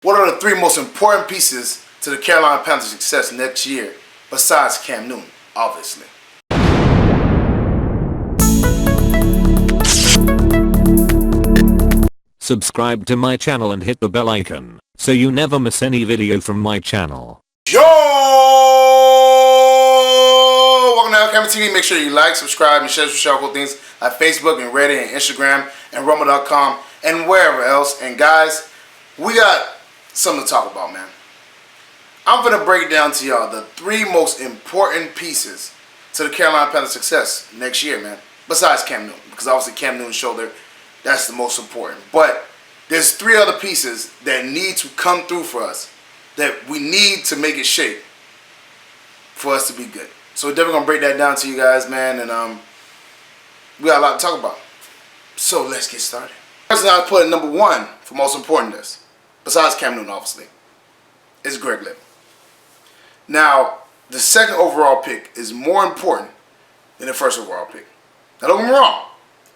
What are the three most important pieces to the Carolina Panthers' success next year, besides Cam Newton, obviously? Subscribe to my channel and hit the bell icon, so you never miss any video from my channel. Yo! Welcome to LCameraTV. Make sure you like, subscribe, and share some cool things like Facebook and Reddit and Instagram and Rumble.com and wherever else. And guys, we got something to talk about, man. I'm going to break down to y'all the three most important pieces to the Carolina Panthers' success next year, man. Besides Cam Newton, because obviously Cam Newton's shoulder, that's the most important. But there's three other pieces that need to come through for us, that we need to make it shake for us to be good. So we're definitely going to break that down to you guys, man. And we got a lot to talk about. So let's get started. First thing I put at number one for most importantness, besides Cam Newton, obviously, is Greg Little. Now, the second overall pick is more important than the first overall pick. Now, don't get me wrong.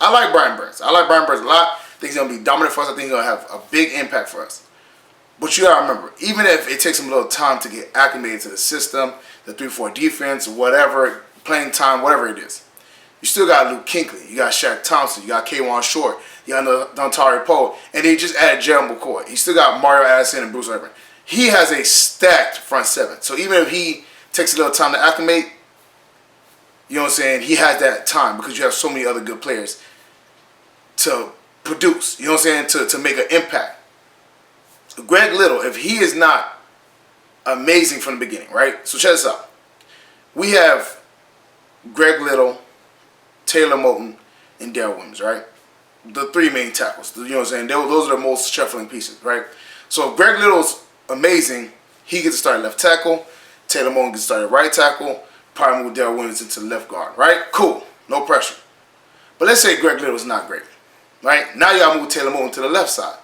I like Brian Burns. I like Brian Burns a lot. I think he's going to be dominant for us. I think he's going to have a big impact for us. But you got to remember, even if it takes him a little time to get acclimated to the system, the 3-4 defense, whatever, playing time, whatever it is, you still got Luke Kuechly, you got Shaq Thompson, you got K'Wan Short, you got Dontari Poe, and they just added Gerald McCoy. He still got Mario Addison and Bruce Irvin. He has a stacked front seven. So even if he takes a little time to acclimate, you know what I'm saying, he has that time because you have so many other good players to produce, you know what I'm saying, to make an impact. Greg Little, if he is not amazing from the beginning, right? So check this out. We have Greg Little, Taylor Moton, and Darrell Williams, right? The three main tackles. You know what I'm saying? Those are the most shuffling pieces, right? So if Greg Little's amazing, he gets to start at left tackle. Taylor Moton gets to start at right tackle. Probably move Darrell Williams into the left guard, right? Cool. No pressure. But let's say Greg Little's not great, right? Now y'all move Taylor Moton to the left side.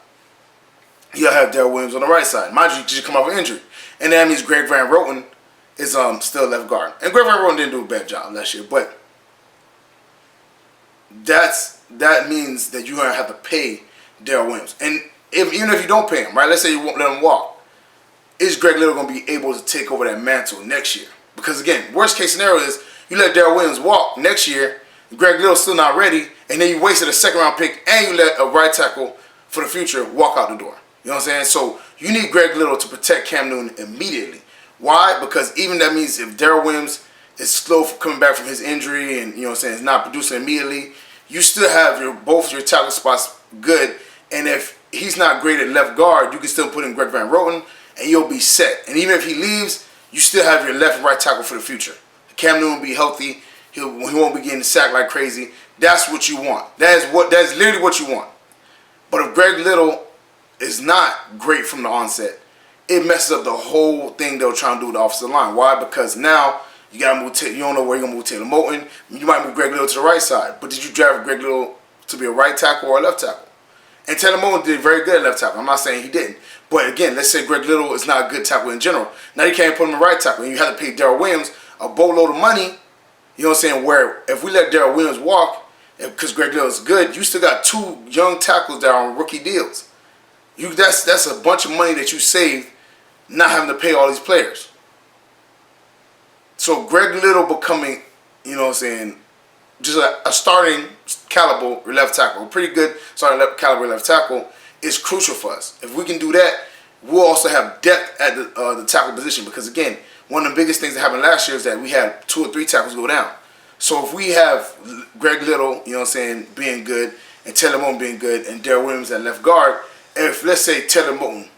You'll have Darrell Williams on the right side. Mind you, just come off an injury. And that means Greg Van Roten is still left guard. And Greg Van Roten didn't do a bad job last year, but that means that you're going to have to pay Darrell Williams. And even if you don't pay him, right, let's say you won't let him walk, is Greg Little going to be able to take over that mantle next year? Because, again, worst case scenario is you let Darrell Williams walk next year, Greg Little's still not ready, and then you wasted a second-round pick, and you let a right tackle for the future walk out the door. You know what I'm saying? So you need Greg Little to protect Cam Newton immediately. Why? Because even that means if Darrell Williams is slow for coming back from his injury and, you know what I'm saying, is not producing immediately, you still have both your tackle spots good. And if he's not great at left guard, you can still put in Greg Van Roten and you'll be set. And even if he leaves, you still have your left and right tackle for the future. Cam Newton will be healthy. He won't be getting sacked like crazy. That's what you want. That's literally what you want. But if Greg Little is not great from the onset, it messes up the whole thing they were trying to do with the offensive line. Why? Because now you gotta move. You don't know where you're gonna move Taylor Moton. You might move Greg Little to the right side, but did you draft Greg Little to be a right tackle or a left tackle? And Taylor Moton did very good at left tackle. I'm not saying he didn't, but again, let's say Greg Little is not a good tackle in general. Now you can't put him in right tackle, and you have to pay Darrell Williams a boatload of money. You know what I'm saying? Where if we let Darrell Williams walk, because Greg Little is good, you still got two young tackles that are on rookie deals. That's a bunch of money that you saved not having to pay all these players. So Greg Little becoming, you know what I'm saying, just a starting caliber left tackle, a pretty good starting caliber left tackle is crucial for us. If we can do that, we'll also have depth at the tackle position. Because again, one of the biggest things that happened last year is that we had 2 or 3 tackles go down. So if we have Greg Little, you know what I'm saying, being good, and Taylor Moton being good, and Darrell Williams at left guard, if let's say Taylor Moton,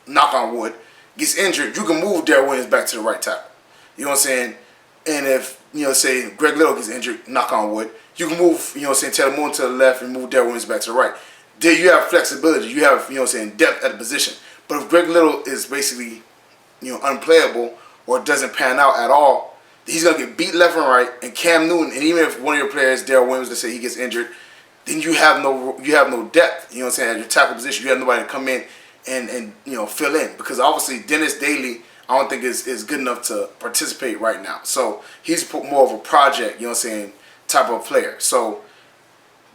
knock on wood, gets injured, you can move Darrell Williams back to the right tackle. You know what I'm saying? And if, you know, say Greg Little gets injured, knock on wood, you can move, you know what I'm saying, Taylor Moton to the left and move Darrell Williams back to the right. There you have flexibility. You have, you know what I'm saying, depth at the position. But if Greg Little is basically, you know, unplayable or doesn't pan out at all, he's going to get beat left and right. And Cam Newton, and even if one of your players, Darrell Williams, let's say he gets injured, then you have no depth, you know what I'm saying, at your tackle position. You have nobody to come in and you know, fill in. Because obviously Dennis Daly, I don't think is good enough to participate right now. So he's more of a project, you know what I'm saying, type of player. So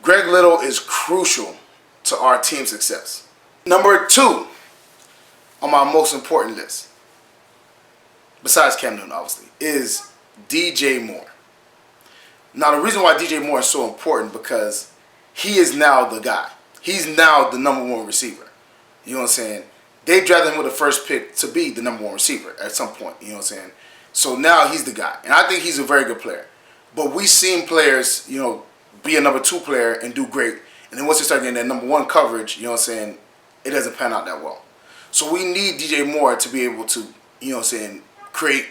Greg Little is crucial to our team success. Number 2, on my most important list, besides Cam Newton obviously, is DJ Moore. Now the reason why DJ Moore is so important because he is now the guy. He's now the #1 receiver. You know what I'm saying? They drafted him with the first pick to be the #1 receiver at some point. You know what I'm saying? So now he's the guy. And I think he's a very good player. But we've seen players, you know, be a #2 player and do great. And then once they start getting that #1 coverage, you know what I'm saying, it doesn't pan out that well. So we need DJ Moore to be able to, you know what I'm saying, create,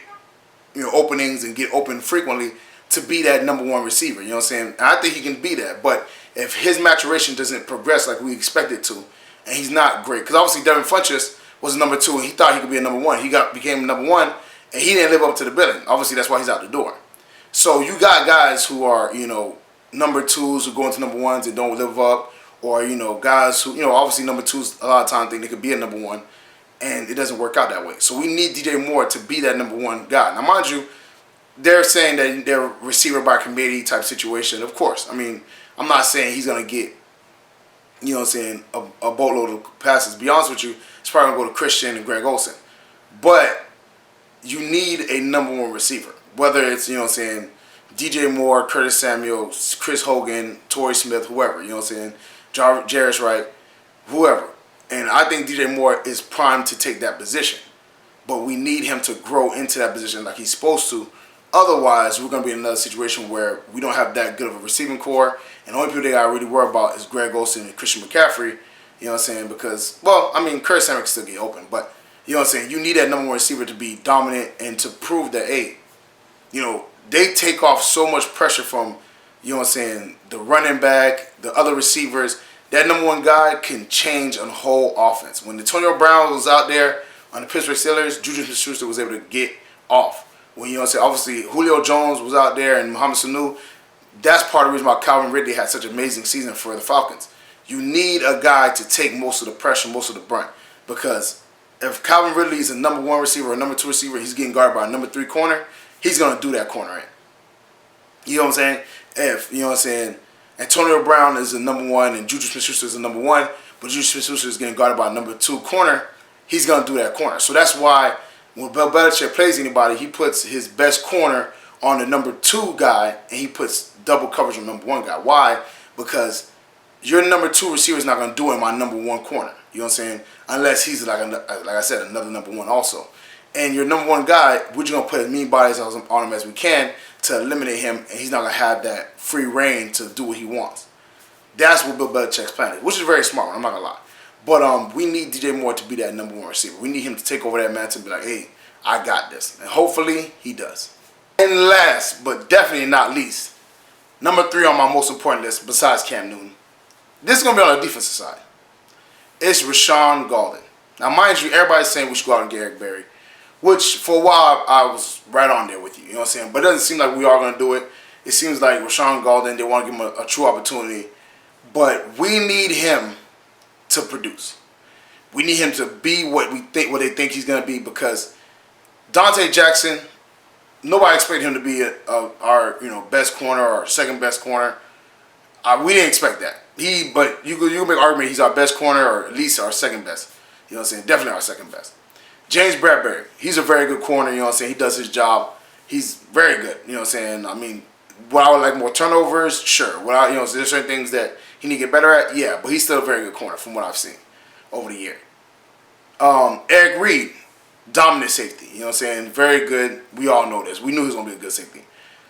you know, openings and get open frequently to be that #1 receiver. You know what I'm saying? And I think he can be that. But if his maturation doesn't progress like we expect it to, and he's not great, because obviously Devin Funchess was a #2 and he thought he could be a #1. He became #1 and he didn't live up to the billing. Obviously that's why he's out the door. So you got guys who are, you know, #2s who go into #1s and don't live up, or, you know, guys who, you know, obviously #2s a lot of times think they could be a #1 and it doesn't work out that way. So we need DJ Moore to be that #1 guy. Now mind you, they're saying that they're receiver by committee type situation. Of course, I mean, I'm not saying he's going to get, you know what I'm saying, a boatload of passes. To be honest with you, it's probably going to go to Christian and Greg Olsen. But you need a #1 receiver. Whether it's, you know what I'm saying, DJ Moore, Curtis Samuel, Chris Hogan, Torrey Smith, whoever, you know what I'm saying, Jarris Wright, whoever. And I think DJ Moore is primed to take that position. But we need him to grow into that position like he's supposed to. Otherwise, we're going to be in another situation where we don't have that good of a receiving core. And the only people they got to really worry about is Greg Olsen and Christian McCaffrey. You know what I'm saying? Because, well, I mean, Curtis Samuel can still get open. But, you know what I'm saying? You need that #1 receiver to be dominant and to prove that, hey, you know, they take off so much pressure from, you know what I'm saying, the running back, the other receivers. That #1 guy can change a whole offense. When Antonio Brown was out there on the Pittsburgh Steelers, Juju Smith-Schuster was able to get off. When, you know what I'm saying, obviously Julio Jones was out there and Mohamed Sanu, that's part of the reason why Calvin Ridley had such an amazing season for the Falcons. You need a guy to take most of the pressure, most of the brunt. Because if Calvin Ridley is a #1 receiver or a #2 receiver, he's getting guarded by a #3 corner, he's going to do that corner in. You know what I'm saying? If, you know what I'm saying, Antonio Brown is a #1 and Juju Smith-Schuster is a #1, but Juju Smith-Schuster is getting guarded by a #2 corner, he's going to do that corner. So that's why when Bill Belichick plays anybody, he puts his best corner on the #2 guy and he puts double coverage on #1 guy. Why? Because your #2 receiver is not going to do it in my #1 corner. You know what I'm saying? Unless he's, like I said, another #1 also. And your #1 guy, we're just going to put as many bodies on him as we can to eliminate him, and he's not going to have that free reign to do what he wants. That's what Bill Belichick's plan is, which is very smart, I'm not going to lie. But we need DJ Moore to be that #1 receiver. We need him to take over that mantle and be like, hey, I got this. And hopefully he does. And last, but definitely not least, #3 on my most important list besides Cam Newton. This is going to be on the defensive side. It's Rashawn Golden. Now, mind you, everybody's saying we should go out and get Eric Berry, which for a while I was right on there with you. You know what I'm saying? But it doesn't seem like we are going to do it. It seems like Rashawn Golden, they want to give him a true opportunity. But we need him to produce. We need him to be what they think he's going to be, because Dante Jackson, nobody expected him to be our best corner or second best corner. We didn't expect that. But you can make an argument he's our best corner or at least our second best. You know what I'm saying? Definitely our second best. James Bradbury, he's a very good corner. You know what I'm saying? He does his job. He's very good. You know what I'm saying? I mean, would I would like more turnovers? Sure. There's certain things that he need to get better at? Yeah. But he's still a very good corner from what I've seen over the year. Eric Reed, dominant safety. You know what I'm saying? Very good. We all know this. We knew he was going to be a good safety.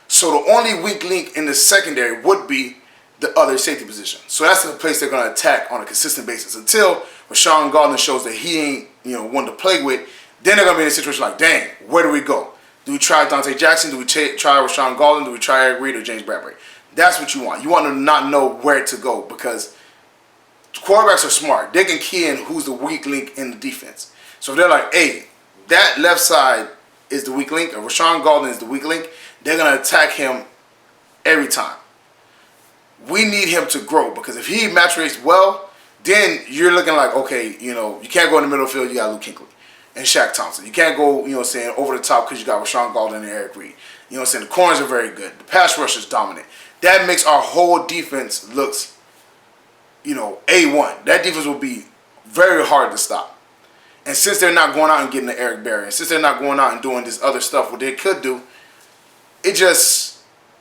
So the only weak link in the secondary would be the other safety position. So that's the place they're going to attack on a consistent basis. Until Rashawn Gardner shows that he ain't, one to play with, then they're going to be in a situation like, dang, where do we go? Do we try Dante Jackson? Do we try Rashawn Gardner? Do we try Eric Reed or James Bradbury? That's what you want. You want to not know where to go, because quarterbacks are smart. They can key in who's the weak link in the defense. So if they're like, hey, that left side is the weak link, or Rashawn Gardner is the weak link, they're going to attack him every time. We need him to grow, because if he maturates well, then you're looking like, okay, you can't go in the middle of the field, you got Luke Kuechly and Shaq Thompson. You can't go, over the top because you got Rashawn Golden and Eric Reed. The corners are very good. The pass rush is dominant. That makes our whole defense looks, A1. That defense will be very hard to stop. And since they're not going out and getting the Eric Berry, and since they're not going out and doing this other stuff, what they could do, it just,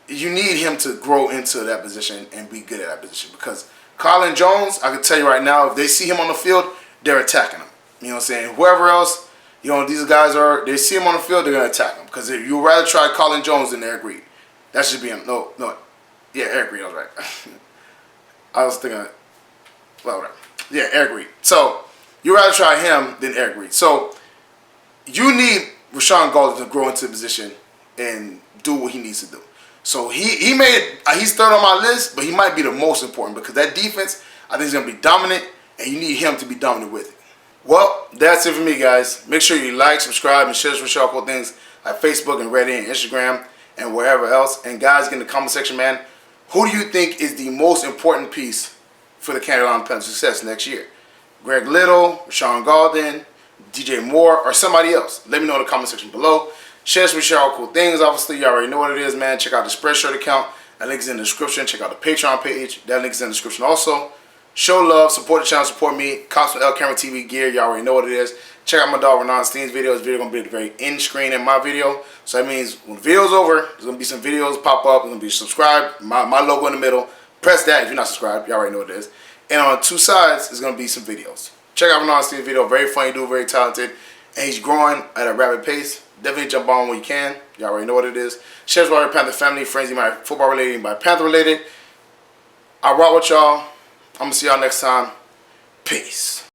you need him to grow into that position and be good at that position. Because Colin Jones, I can tell you right now, if they see him on the field, they're attacking him. You know what I'm saying? Whoever else, you know, these guys are, they see him on the field, they're going to attack him. Because if you'd rather try Colin Jones than Eric Reed. That should be him. No. Yeah, Eric Reed, I was right. I was thinking, well, whatever. Yeah, Eric Reed. So, you'd rather try him than Eric Reed. So, you need Rashawn Golden to grow into a position and do what he needs to do. So, he's third on my list, but he might be the most important because that defense, I think, is going to be dominant, and you need him to be dominant with it. Well, that's it for me, guys. Make sure you like, subscribe, and share with y'all cool things like Facebook and Reddit and Instagram and wherever else. And guys, get in the comment section, man. Who do you think is the most important piece for the Carolina Panthers' success next year? Greg Little, Rashawn Golden, DJ Moore, or somebody else? Let me know in the comment section below. Share with y'all cool things. Obviously, you already know what it is, man. Check out the Spreadshirt account. That link is in the description. Check out the Patreon page. That link is in the description also. Show love, support the channel, support me. Cop some LCameraTV gear. Y'all already know what it is. Check out my dog Renan Steen's video. This video is going to be at the very end screen in my video. So that means when the video's over, there's going to be some videos pop up. There's going to be subscribe. My logo in the middle. Press that if you're not subscribed. Y'all already know what it is. And on the two sides, there's going to be some videos. Check out Renan Steen's video. Very funny dude, very talented. And he's growing at a rapid pace. Definitely jump on when you can. Y'all already know what it is. Share with our Panther family, friends, you might football related, you might Panther related. I rock with y'all. I'm going to see y'all next time. Peace.